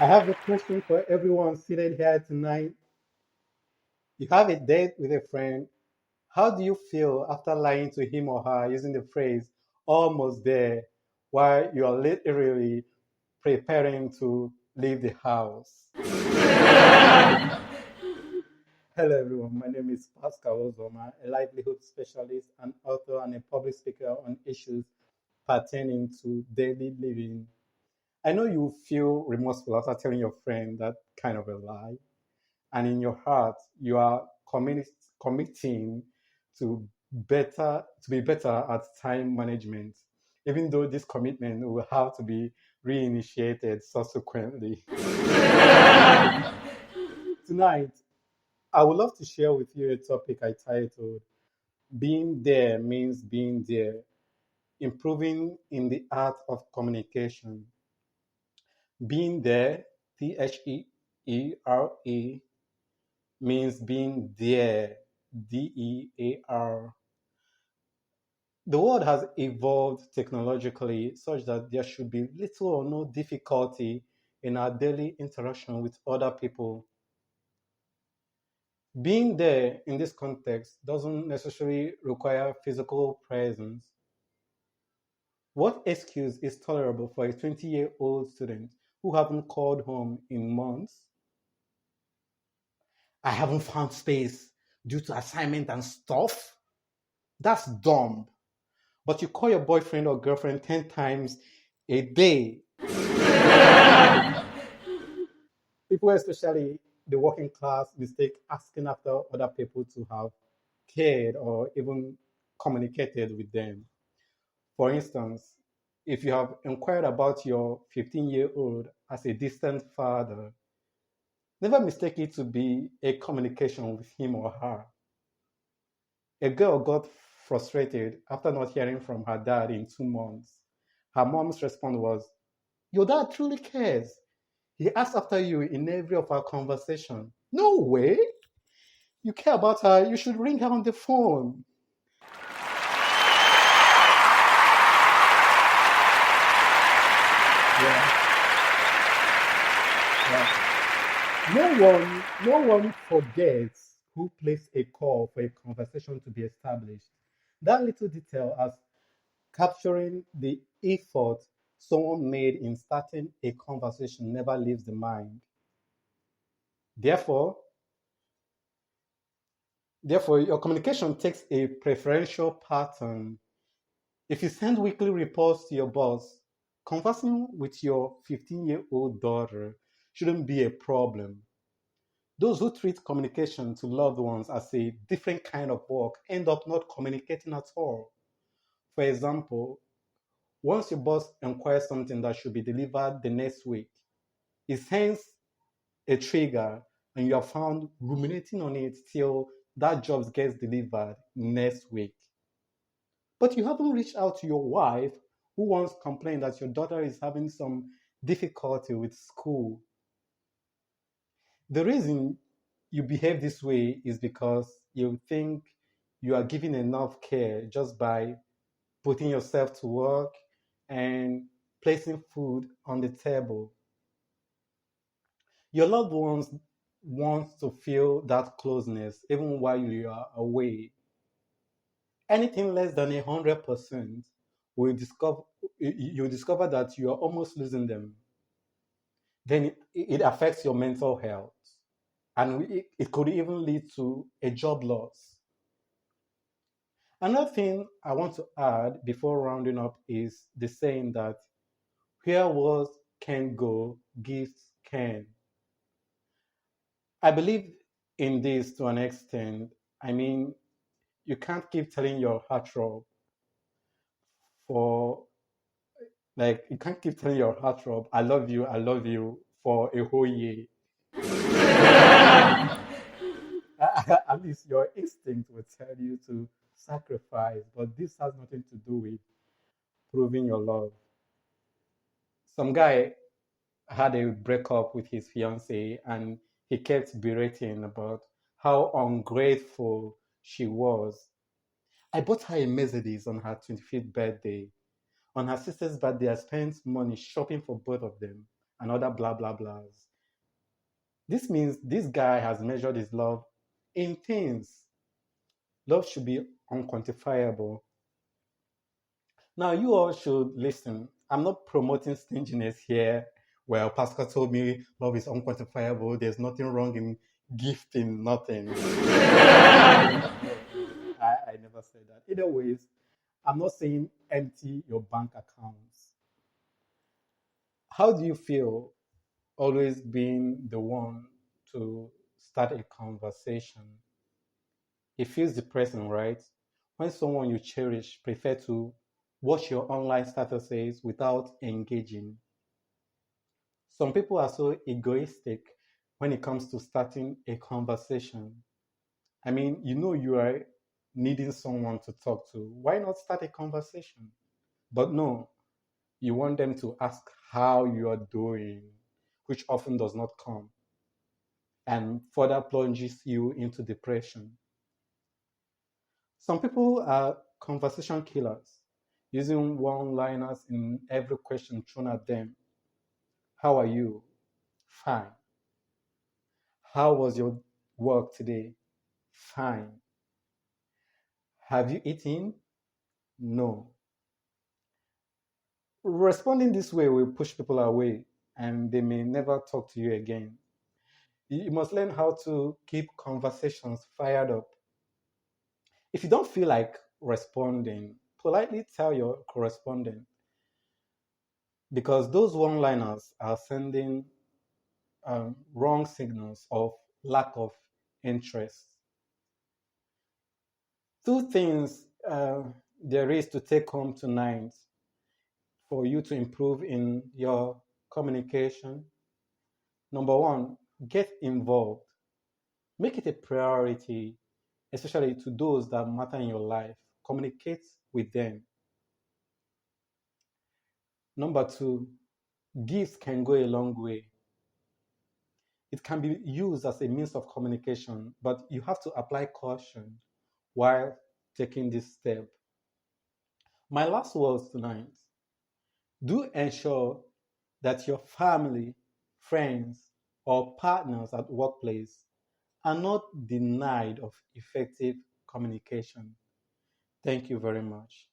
I have a question for everyone seated here tonight. You have a date with a friend. How do you feel after lying to him or her using the phrase almost there while you are literally preparing to leave the house? Hello, everyone. My name is Pascal Ozoma, a livelihood specialist, an author, and a public speaker on issues pertaining to daily living. I know you feel remorseful after telling your friend that kind of a lie, and in your heart, you are committing to to be better at time management, even though this commitment will have to be reinitiated subsequently. Tonight, I would love to share with you a topic I titled Being There Means Being There, Improving in the Art of Communication. Being there, THEERE, means being there, DEAR. The world has evolved technologically such that there should be little or no difficulty in our daily interaction with other people. Being there in this context doesn't necessarily require physical presence. What excuse is tolerable for a 20-year-old student who haven't called home in months? I haven't found space due to assignment and stuff. That's dumb. But you call your boyfriend or girlfriend 10 times a day. People, especially the working class, mistake asking after other people to have cared or even communicated with them. For instance, if you have inquired about your 15-year-old as a distant father, never mistake it to be a communication with him or her. A girl got frustrated after not hearing from her dad in 2 months. Her mom's response was, Your dad truly cares. He asks after you in every of our conversation. No way. You care about her, you should ring her on the phone. Yeah, yeah. No one forgets who placed a call for a conversation to be established. That little detail as capturing the effort someone made in starting a conversation never leaves the mind. Therefore, therefore, your communication takes a preferential pattern. If you send weekly reports to your boss, conversing with your 15-year-old daughter shouldn't be a problem. Those who treat communication to loved ones as a different kind of work end up not communicating at all. For example, once your boss inquires something that should be delivered the next week, it sends a trigger and you are found ruminating on it till that job gets delivered next week. But you haven't reached out to your wife who once complained that your daughter is having some difficulty with school. The reason you behave this way is because you think you are giving enough care just by putting yourself to work and placing food on the table. Your loved ones want to feel that closeness even while you are away. Anything less than 100% will discover you discover that you are almost losing them. Then it affects your mental health, and it could even lead to a job loss. Another thing I want to add before rounding up is the saying that where words can go, gifts can. I believe in this to an extent. I mean, you can't keep telling your heartthrob for you can't keep telling your heartthrob, I love you for a whole year. At least your instinct will tell you to sacrifice, but this has nothing to do with proving your love. Some guy had a breakup with his fiance and he kept berating about how ungrateful she was. I bought her a Mercedes on her 25th birthday. On her sister's birthday, I spent money shopping for both of them. and other blah blah blahs. This means this guy has measured his love in things. Love should be unquantifiable. Now, you all should listen. I'm not promoting stinginess here. Well, Pastor told me love is unquantifiable. There's nothing wrong in gifting nothing. I never said that. Either ways, I'm not saying empty your bank accounts. How do you feel always being the one to start a conversation? It feels depressing, right? When someone you cherish prefer to watch your online statuses without engaging. Some people are so egoistic when it comes to starting a conversation. I mean, you know you are needing someone to talk to. Why not start a conversation? But no, you want them to ask how you are doing, which often does not come and further plunges you into depression. Some people are conversation killers, using one liners in every question thrown at them. How are you? Fine. How was your work today? Fine. Have you eaten? No. Responding this way will push people away and they may never talk to you again. You must learn how to keep conversations fired up. If you don't feel like responding, politely tell your correspondent because those one liners are sending wrong signals of lack of interest. Two things there is to take home tonight for you to improve in your communication. Number one, get involved. Make it a priority, especially to those that matter in your life. Communicate with them. Number two, gifts can go a long way. It can be used as a means of communication, but you have to apply caution while taking this step. My last words tonight, do ensure that your family, friends, or partners at workplace are not denied of effective communication. Thank you very much.